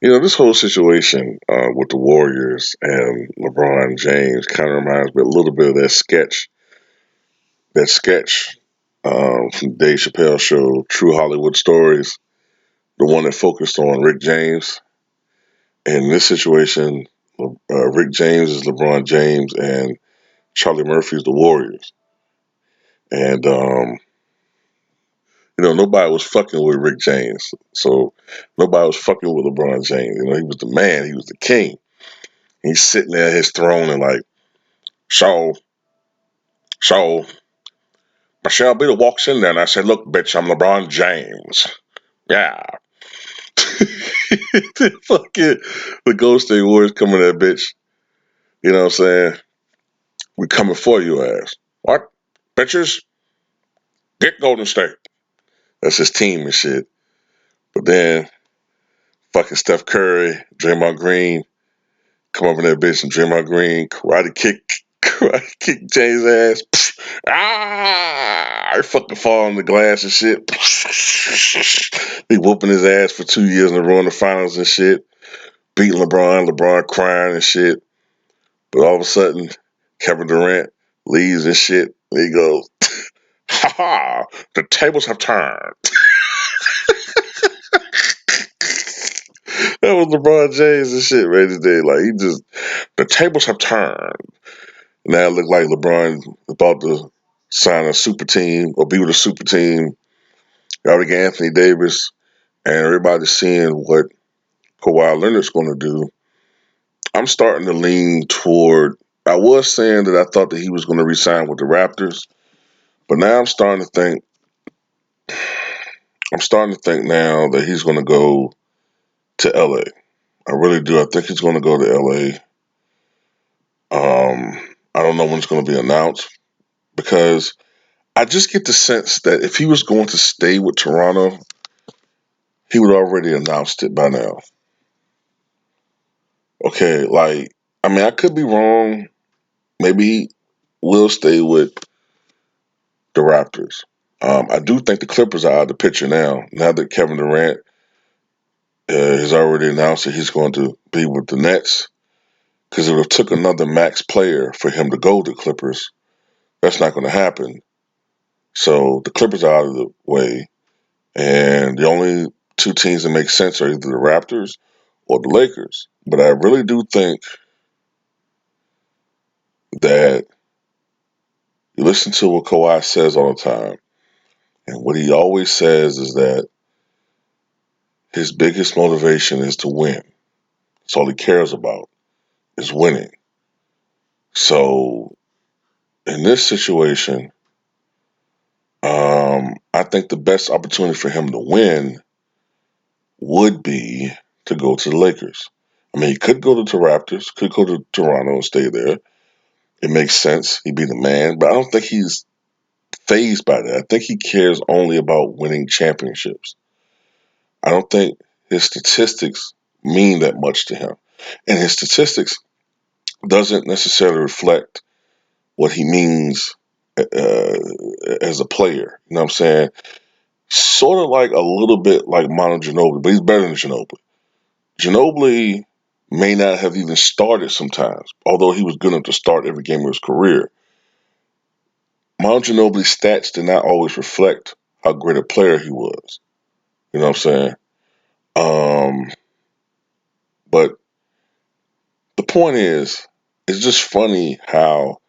This whole situation with the Warriors and LeBron James kind of reminds me a little bit of that sketch from Dave Chappelle show, True Hollywood Stories, the one that focused on Rick James. And in this situation, Rick James is LeBron James and Charlie Murphy is the Warriors. And, nobody was fucking with Rick James. So nobody was fucking with LeBron James. He was the man, he was the king. He's sitting there at his throne and like, so, so, Michelle Beadle walks in there and I said, look, bitch, I'm LeBron James. Yeah. Fucking the Golden State Warriors coming at bitch. You know what I'm saying? We coming for you ass. What? Bitches? Get Golden State. That's his team and shit. But then fucking Steph Curry, Draymond Green, come up in that bitch and Draymond Green karate kick James' ass. I fucking fall on the glass and shit. He whooping his ass for 2 years in a row in the finals and shit. Beating LeBron crying and shit. But all of a sudden, Kevin Durant leaves and shit. And he goes, ha ha, the tables have turned. That was LeBron James and shit, man, today. Like, the tables have turned. Now it look like LeBron about to sign a super team or be with a super team. Y'all get Anthony Davis, and everybody's seeing what Kawhi Leonard's going to do. I'm starting to lean toward. I was saying that I thought that he was going to resign with the Raptors, but now I'm starting to think. I'm starting to think now that he's going to go to LA. I really do. I think he's going to go to LA. I don't know when it's going to be announced because I just get the sense that if he was going to stay with Toronto, he would already announced it by now. Okay, like I could be wrong. Maybe he will stay with the Raptors. I do think the Clippers are out of the picture now. Now that Kevin Durant has already announced that he's going to be with the Nets, because it would have took another max player for him to go to Clippers. That's not going to happen. So the Clippers are out of the way, and the only two teams that make sense are either the Raptors or the Lakers. But I really do think that you listen to what Kawhi says all the time, and what he always says is that his biggest motivation is to win. That's all he cares about is winning. So in this situation, I think the best opportunity for him to win would be to go to the Lakers. He could go to the Raptors, could go to Toronto and stay there. It makes sense. He'd be the man, but I don't think he's phased by that. I think he cares only about winning championships. I don't think his statistics mean that much to him. And his statistics doesn't necessarily reflect what he means as a player. You know what I'm saying? Sort of like a little bit like Manu Ginobili, but he's better than Ginobili. Ginobili may not have even started sometimes, although he was good enough to start every game of his career. Manu Ginobili's stats did not always reflect how great a player he was. You know what I'm saying? Um, but the point is, it's just funny how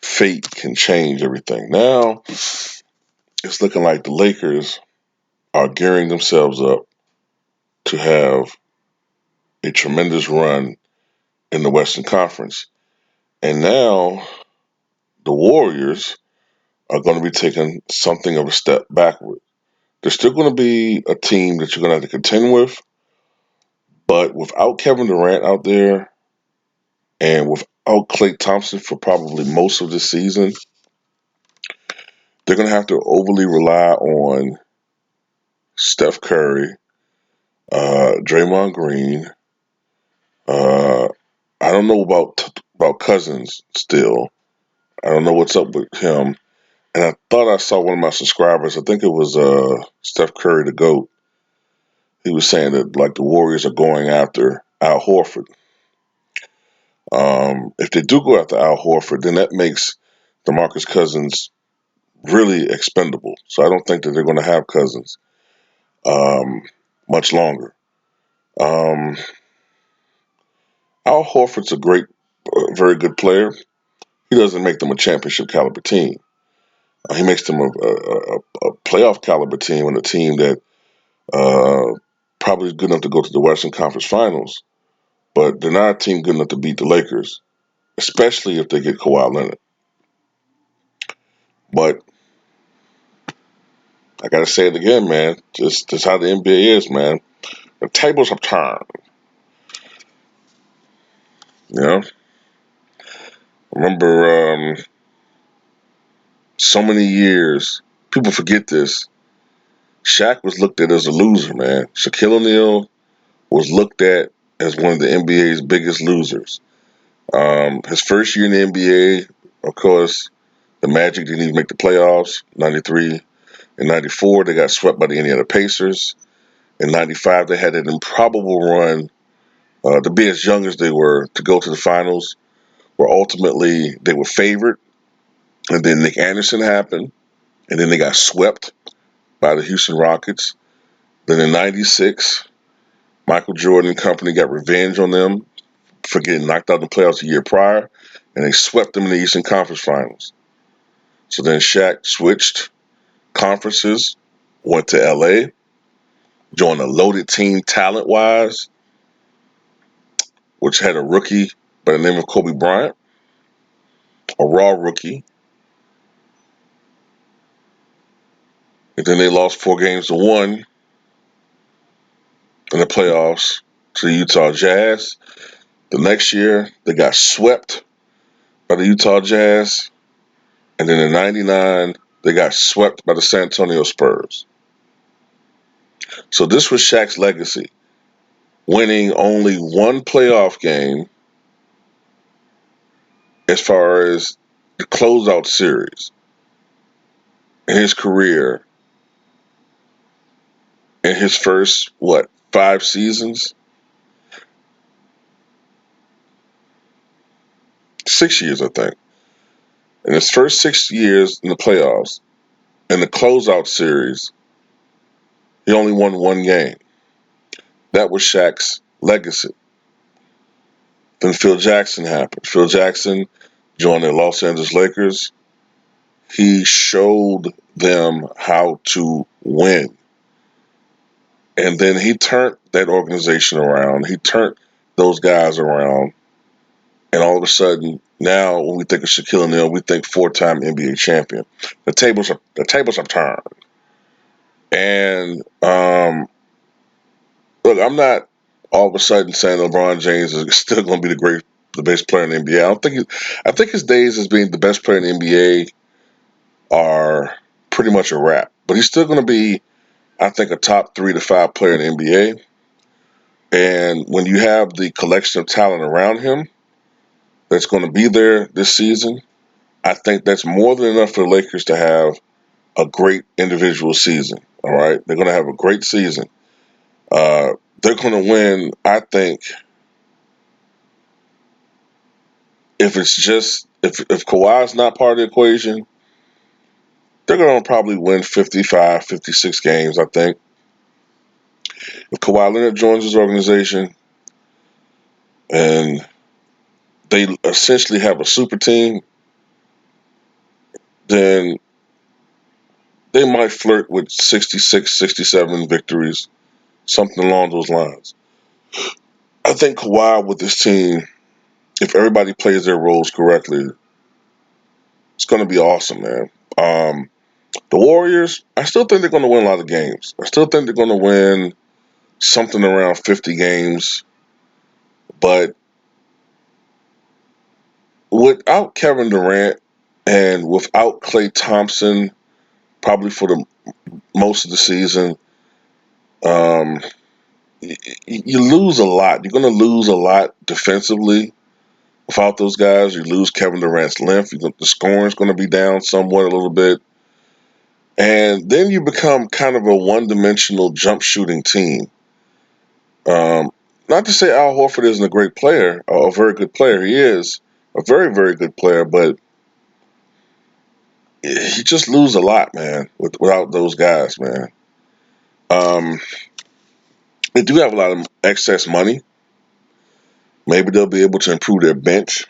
fate can change everything. Now, it's looking like the Lakers are gearing themselves up to have a tremendous run in the Western Conference. And now the Warriors are going to be taking something of a step backward. They're still going to be a team that you're going to have to contend with, but without Kevin Durant out there and without Klay Thompson for probably most of the season, they're going to have to overly rely on Steph Curry, Draymond Green. Uh, I don't know about Cousins still. I don't know what's up with him. And I thought I saw one of my subscribers. I think it was Steph Curry, the GOAT. he was saying that like the Warriors are going after Al Horford. If they do go after Al Horford, then that makes DeMarcus Cousins really expendable. So I don't think that they're going to have Cousins um, much longer. Um, Al Horford's a great, very good player. He doesn't make them a championship caliber team. He makes them a playoff caliber team and a team that probably is good enough to go to the Western Conference Finals, but they're not a team good enough to beat the Lakers, especially if they get Kawhi Leonard. But I gotta say it again, man. Just how the NBA is, man. The tables have turned. You know, I remember so many years. People forget this. Shaq was looked at as a loser, man. Shaquille O'Neal was looked at as one of the NBA's biggest losers. His first year in the NBA, of course, the Magic didn't even make the playoffs. 93 and 94, they got swept by the Indiana Pacers. In 95, they had an improbable run to be as young as they were to go to the finals, where ultimately they were favored. And then Nick Anderson happened, and then they got swept by the Houston Rockets. Then in 96, Michael Jordan and company got revenge on them for getting knocked out in the playoffs the year prior, and they swept them in the Eastern Conference Finals. So then Shaq switched conferences, went to LA, joined a loaded team talent wise, which had a rookie by the name of Kobe Bryant, a raw rookie. And then they lost 4 games to 1 in the playoffs to the Utah Jazz. The next year, they got swept by the Utah Jazz. And then in 99, they got swept by the San Antonio Spurs. So this was Shaq's legacy, winning only one playoff game as far as the closeout series in his career in his first, 5 seasons? 6 years, I think. In his first 6 years in the playoffs, in the closeout series, he only won one game. That was Shaq's legacy. Then Phil Jackson happened. Phil Jackson joined the Los Angeles Lakers. He showed them how to win. And then he turned that organization around. He turned those guys around. And all of a sudden, now when we think of Shaquille O'Neal, we think 4-time NBA champion. The tables have turned. And look, I'm not all of a sudden saying LeBron James is still going to be the best player in the NBA. I think his days as being the best player in the NBA are pretty much a wrap. But he's still going to be, I think, a top 3 to 5 player in the NBA. And when you have the collection of talent around him that's going to be there this season, I think that's more than enough for the Lakers to have a great individual season. All right, they're going to have a great season. Uh, they're going to win. I think if Kawhi's not part of the equation, they're going to probably win 55, 56 games. I think if Kawhi Leonard joins his organization and they essentially have a super team, then they might flirt with 66, 67 victories, something along those lines. I think Kawhi with this team, if everybody plays their roles correctly, it's going to be awesome, man. The Warriors, I still think they're going to win a lot of games. I still think they're going to win something around 50 games. But without Kevin Durant and without Klay Thompson, probably for the most of the season, um, you lose a lot. You're going to lose a lot defensively. Without those guys, you lose Kevin Durant's length. The scoring's going to be down somewhat a little bit. And then you become kind of a one-dimensional jump shooting team. Um, Not to say Al Horford isn't a great player, or a very good player. He is a very, very good player, but he just lose a lot, man, without those guys, man. Um, they do have a lot of excess money. Maybe they'll be able to improve their bench.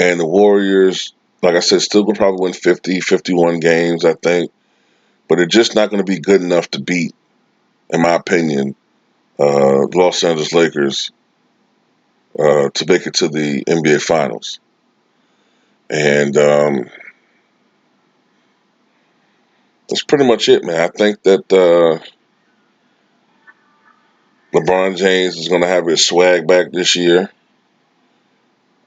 And the Warriors, like I said, still gonna probably win 50, 51 games, I think. But they're just not going to be good enough to beat, in my opinion, Los Angeles Lakers to make it to the NBA Finals. And that's pretty much it, man. I think that LeBron James is going to have his swag back this year.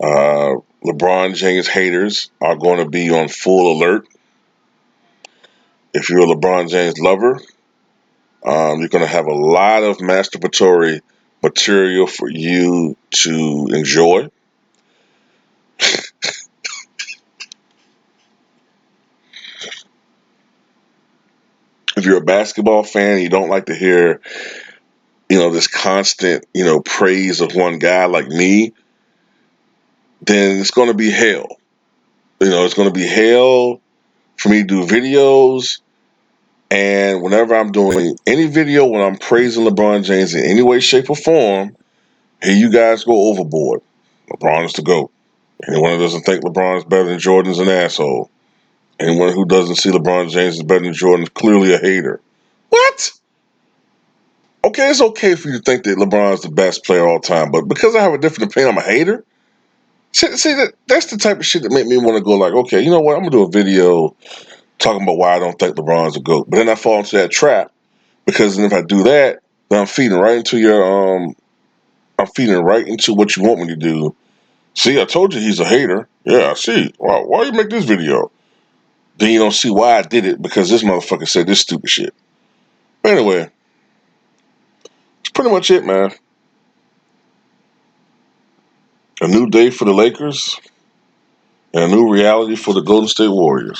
LeBron James haters are going to be on full alert. If you're a LeBron James lover, you're going to have a lot of masturbatory material for you to enjoy. If you're a basketball fan, you don't like to hear, this constant, praise of one guy like me, then it's going to be hell. It's going to be hell for me to do videos. And whenever I'm doing any video when I'm praising LeBron James in any way, shape, or form, here you guys go overboard. LeBron is the GOAT. Anyone who doesn't think LeBron is better than Jordan is an asshole. Anyone who doesn't see LeBron James as better than Jordan is clearly a hater. What? Okay, it's okay for you to think that LeBron is the best player of all time, but because I have a different opinion, I'm a hater. See that's the type of shit that make me want to go like, okay, you know what? I'm gonna do a video talking about why I don't think LeBron's a GOAT. But then I fall into that trap because then if I do that, then I'm feeding right into what you want me to do. See, I told you he's a hater. Yeah, I see. Why you make this video? Then you don't see why I did it because this motherfucker said this stupid shit. But anyway, that's pretty much it, man. A new day for the Lakers and a new reality for the Golden State Warriors.